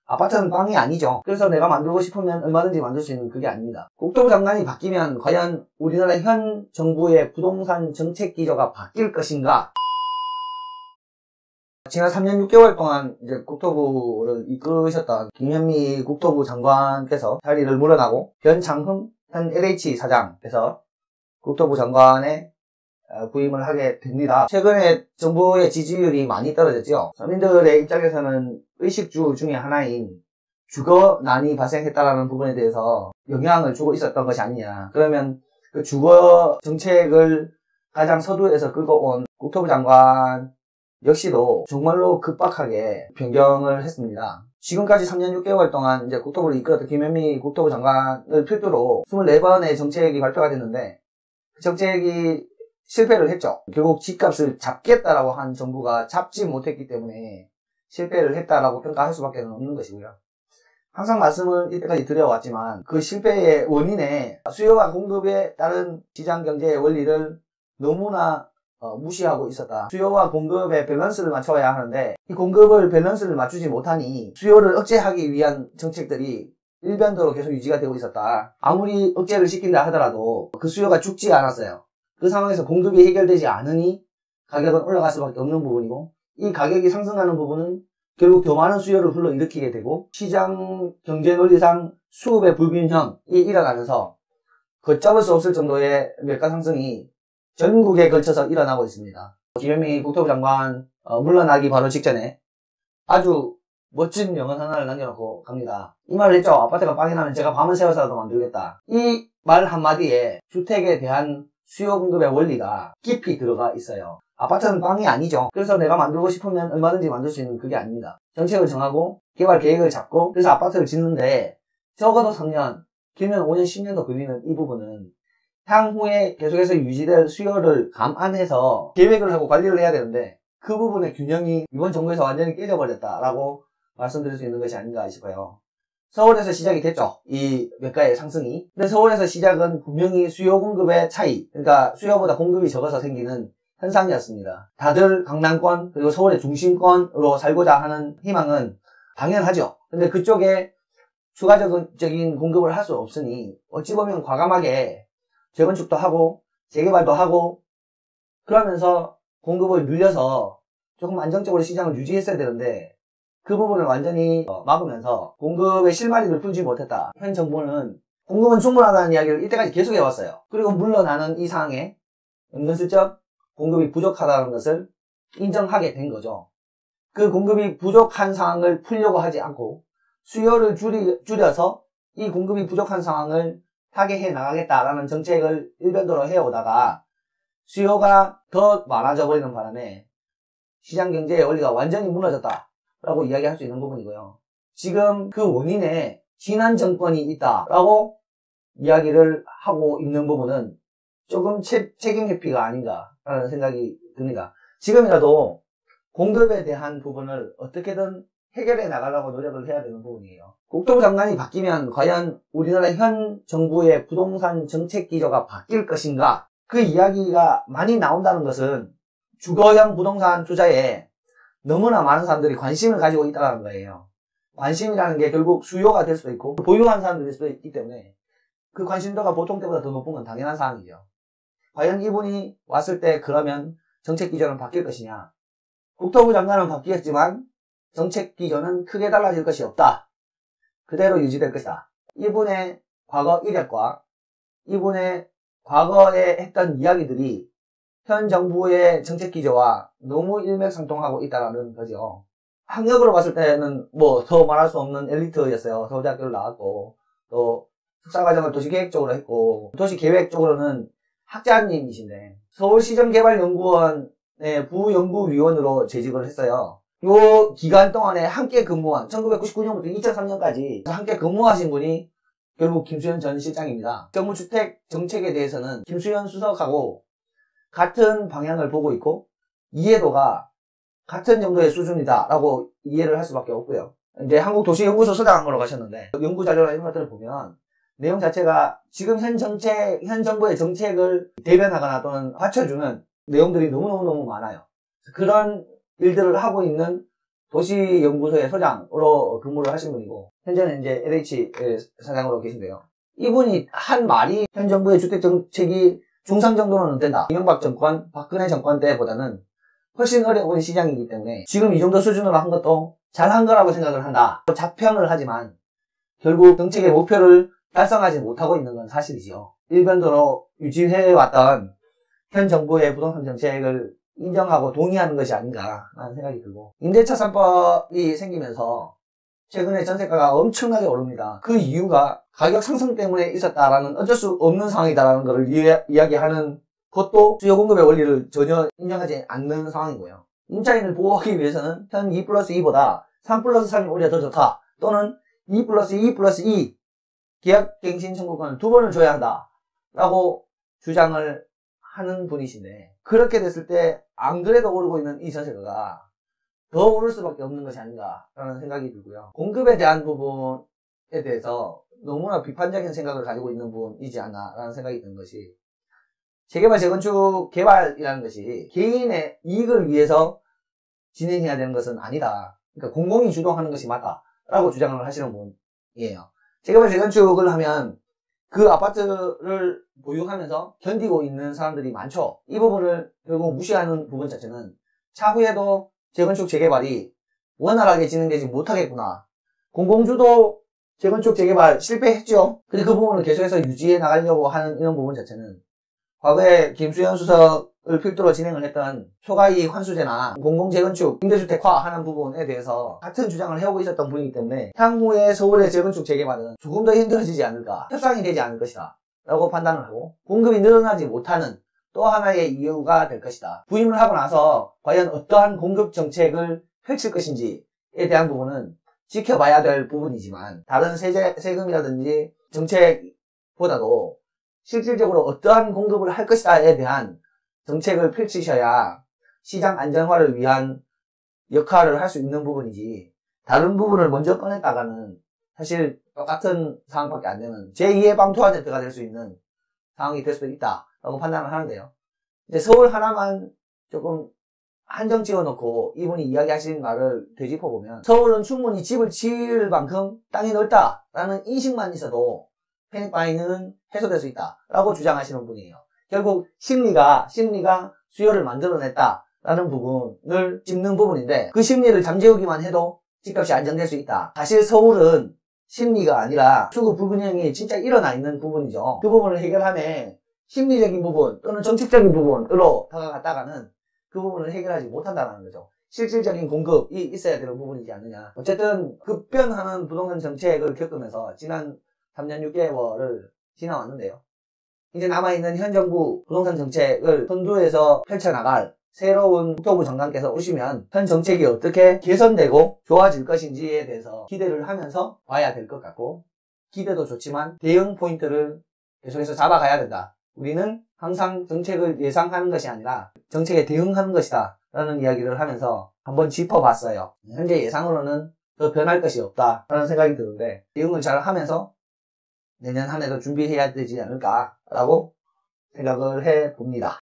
아파트는 빵이 아니죠. 그래서 내가 만들고 싶으면 얼마든지 만들 수 있는 그게 아닙니다. 국토부 장관이 바뀌면 과연 우리나라 현 정부의 부동산 정책 기조가 바뀔 것인가? 지난 3년 6개월 동안 이제 국토부를 이끄셨던 김현미 국토부 장관께서 자리를 물러나고 변창흠 현 LH 사장께서 국토부 장관에 부임을 하게 됩니다. 최근에 정부의 지지율이 많이 떨어졌죠. 서민들의 입장에서는 의식주 중에 하나인 주거난이 발생했다는 부분에 대해서 영향을 주고 있었던 것이 아니냐. 그러면 그 주거 정책을 가장 서두에서 끌고 온 국토부 장관 역시도 정말로 급박하게 변경을 했습니다. 지금까지 3년 6개월 동안 이제 국토부를 이끌었던 김현미 국토부 장관을 필두로 24번의 정책이 발표가 됐는데 그 정책이 실패를 했죠. 결국 집값을 잡겠다라고 한 정부가 잡지 못했기 때문에 실패를 했다라고 평가할 수밖에 없는 것이고요. 항상 말씀을 이때까지 드려왔지만 그 실패의 원인에 수요와 공급에 따른 시장 경제의 원리를 너무나 무시하고 있었다. 수요와 공급의 밸런스를 맞춰야 하는데 이 공급을 밸런스를 맞추지 못하니 수요를 억제하기 위한 정책들이 일변도로 계속 유지가 되고 있었다. 아무리 억제를 시킨다 하더라도 그 수요가 죽지 않았어요. 그 상황에서 공급이 해결되지 않으니 가격은 올라갈 수밖에 없는 부분이고 이 가격이 상승하는 부분은 결국 더 많은 수요를 불러일으키게 되고 시장 경제 논리상 수급의 불균형이 일어나면서 걷잡을 수 없을 정도의 물가 상승이 전국에 걸쳐서 일어나고 있습니다. 김현미 국토부 장관 물러나기 바로 직전에 아주 멋진 명언 하나를 남겨놓고 갑니다. 이 말을 했죠. 아파트가 빵이 나면 제가 밤을 새워서라도 만들겠다. 이 말 한마디에 주택에 대한 수요 공급의 원리가 깊이 들어가 있어요. 아파트는 빵이 아니죠. 그래서 내가 만들고 싶으면 얼마든지 만들 수 있는 그게 아닙니다. 정책을 정하고 개발 계획을 잡고 그래서 아파트를 짓는데 적어도 3년, 길면 5년, 10년도 걸리는 이 부분은 향후에 계속해서 유지될 수요를 감안해서 계획을 하고 관리를 해야 되는데 그 부분의 균형이 이번 정부에서 완전히 깨져버렸다라고 말씀드릴 수 있는 것이 아닌가 싶어요. 서울에서 시작이 됐죠. 이 매가의 상승이. 근데 서울에서 시작은 분명히 수요 공급의 차이, 그러니까 수요보다 공급이 적어서 생기는 현상이었습니다. 다들 강남권 그리고 서울의 중심권으로 살고자 하는 희망은 당연하죠. 근데 그쪽에 추가적인 공급을 할 수 없으니 어찌 보면 과감하게 재건축도 하고 재개발도 하고 그러면서 공급을 늘려서 조금 안정적으로 시장을 유지했어야 되는데 그 부분을 완전히 막으면서 공급의 실마리를 풀지 못했다. 현 정부는 공급은 충분하다는 이야기를 이때까지 계속 해왔어요. 그리고 물러나는 이 상황에 은근슬쩍 공급이 부족하다는 것을 인정하게 된 거죠. 그 공급이 부족한 상황을 풀려고 하지 않고 수요를 줄여서 이 공급이 부족한 상황을 타개해 나가겠다라는 정책을 일변도로 해오다가 수요가 더 많아져 버리는 바람에 시장 경제의 원리가 완전히 무너졌다라고 이야기할 수 있는 부분이고요. 지금 그 원인에 지난 정권이 있다라고 이야기를 하고 있는 부분은 조금 책임 회피가 아닌가라는 생각이 듭니다. 지금이라도 공급에 대한 부분을 어떻게든 해결해 나가려고 노력을 해야 되는 부분이에요. 국토부 장관이 바뀌면 과연 우리나라 현 정부의 부동산 정책 기조가 바뀔 것인가? 그 이야기가 많이 나온다는 것은 주거형 부동산 투자에 너무나 많은 사람들이 관심을 가지고 있다는 거예요. 관심이라는 게 결국 수요가 될 수도 있고 보유한 사람들일 수도 있기 때문에 그 관심도가 보통 때보다 더 높은 건 당연한 사항이죠. 과연 이분이 왔을 때 그러면 정책 기조는 바뀔 것이냐? 국토부 장관은 바뀌었지만 정책 기조는 크게 달라질 것이 없다. 그대로 유지될 것이다. 이분의 과거 이력과 이분의 과거에 했던 이야기들이 현 정부의 정책 기조와 너무 일맥상통하고 있다는 거죠. 학력으로 봤을 때는 뭐 더 말할 수 없는 엘리트였어요. 서울대학교를 나왔고 또 석사과정을 도시계획 쪽으로 했고 도시계획 쪽으로는 학자님이신데 서울시정개발연구원의 부연구위원으로 재직을 했어요. 요 기간 동안에 함께 근무한 1999년부터 2003년까지 함께 근무하신 분이 결국 김수현 전 실장입니다. 정부주택 정책에 대해서는 김수현 수석하고 같은 방향을 보고 있고 이해도가 같은 정도의 수준이다 라고 이해를 할 수밖에 없고요. 이제 한국도시연구소 소장으로 가셨는데 연구자료나 이런 것들을 보면 내용 자체가 지금 현 정부의 정책을 대변하거나 또는 받쳐주는 내용들이 너무너무 많아요. 그런 일들을 하고 있는 도시연구소의 소장으로 근무를 하신 분이고, 현재는 이제 LH 사장으로 계신데요. 이분이 한 말이 현 정부의 주택정책이 중상 정도는 된다. 이명박 정권, 박근혜 정권 때보다는 훨씬 어려운 시장이기 때문에 지금 이 정도 수준으로 한 것도 잘한 거라고 생각을 한다. 자평을 하지만 결국 정책의 목표를 달성하지 못하고 있는 건 사실이지요. 일변도로 유지해왔던 현 정부의 부동산 정책을 인정하고 동의하는 것이 아닌가라는 생각이 들고, 임대차 3법이 생기면서 최근에 전세가가 엄청나게 오릅니다. 그 이유가 가격 상승 때문에 있었다라는, 어쩔 수 없는 상황이다라는 것을 이야기하는 것도 수요 공급의 원리를 전혀 인정하지 않는 상황이고요. 임차인을 보호하기 위해서는 현 2+2보다 3+3이 오히려 더 좋다, 또는 2+2+2 계약갱신 청구권을 2번을 줘야 한다 라고 주장을 하는 분이신데, 그렇게 됐을 때 안 그래도 오르고 있는 이 전세가가 더 오를 수밖에 없는 것이 아닌가라는 생각이 들고요. 공급에 대한 부분에 대해서 너무나 비판적인 생각을 가지고 있는 분이지 않나라는 생각이 드는 것이, 재개발, 재건축, 개발이라는 것이 개인의 이익을 위해서 진행해야 되는 것은 아니다. 그러니까 공공이 주도하는 것이 맞다라고 주장을 하시는 분이에요. 재개발, 재건축을 하면 그 아파트를 보유하면서 견디고 있는 사람들이 많죠. 이 부분을 결국 무시하는 부분 자체는 차후에도 재건축, 재개발이 원활하게 진행되지 못하겠구나. 공공주도 재건축, 재개발 실패했죠. 근데 그 부분을 계속해서 유지해 나가려고 하는 이런 부분 자체는 과거에 김수현 수석을 필두로 진행을 했던 초과이익 환수제나 공공재건축, 임대주택화 하는 부분에 대해서 같은 주장을 해오고 있었던 분이기 때문에 향후에 서울의 재건축, 재개발은 조금 더 힘들어지지 않을까, 협상이 되지 않을 것이다 라고 판단을 하고, 공급이 늘어나지 못하는 또 하나의 이유가 될 것이다. 부임을 하고 나서 과연 어떠한 공급 정책을 펼칠 것인지에 대한 부분은 지켜봐야 될 부분이지만, 다른 세금이라든지 정책보다도 실질적으로 어떠한 공급을 할 것이다에 대한 정책을 펼치셔야 시장 안정화를 위한 역할을 할 수 있는 부분이지, 다른 부분을 먼저 꺼냈다가는 사실 똑같은 상황밖에 안 되는 제2의 방토화제트가 될 수 있는 상황이 될 수도 있다라고 판단을 하는데요. 이제 서울 하나만 조금 한정 지어놓고 이분이 이야기하신 말을 되짚어보면, 서울은 충분히 집을 지을 만큼 땅이 넓다라는 인식만 있어도 패닉바이는 해소될 수 있다라고 주장하시는 분이에요. 결국 심리가 수요를 만들어냈다라는 부분을 짚는 부분인데, 그 심리를 잠재우기만 해도 집값이 안정될 수 있다. 사실 서울은 심리가 아니라 수급 불균형이 진짜 일어나 있는 부분이죠. 그 부분을 해결하면 심리적인 부분 또는 정책적인 부분으로 다가갔다가는 그 부분을 해결하지 못한다는 거죠. 실질적인 공급이 있어야 되는 부분이지 않느냐. 어쨌든 급변하는 부동산 정책을 겪으면서 지난 3년 6개월을 지나왔는데요. 이제 남아있는 현 정부 부동산 정책을 선두에서 펼쳐나갈 새로운 국토부 장관께서 오시면 현 정책이 어떻게 개선되고 좋아질 것인지에 대해서 기대를 하면서 봐야 될 것 같고, 기대도 좋지만 대응 포인트를 계속해서 잡아가야 된다. 우리는 항상 정책을 예상하는 것이 아니라 정책에 대응하는 것이다 라는 이야기를 하면서 한번 짚어봤어요. 현재 예상으로는 더 변할 것이 없다 라는 생각이 드는데, 대응을 잘 하면서 내년 한 해도 준비해야 되지 않을까 라고 생각을 해봅니다.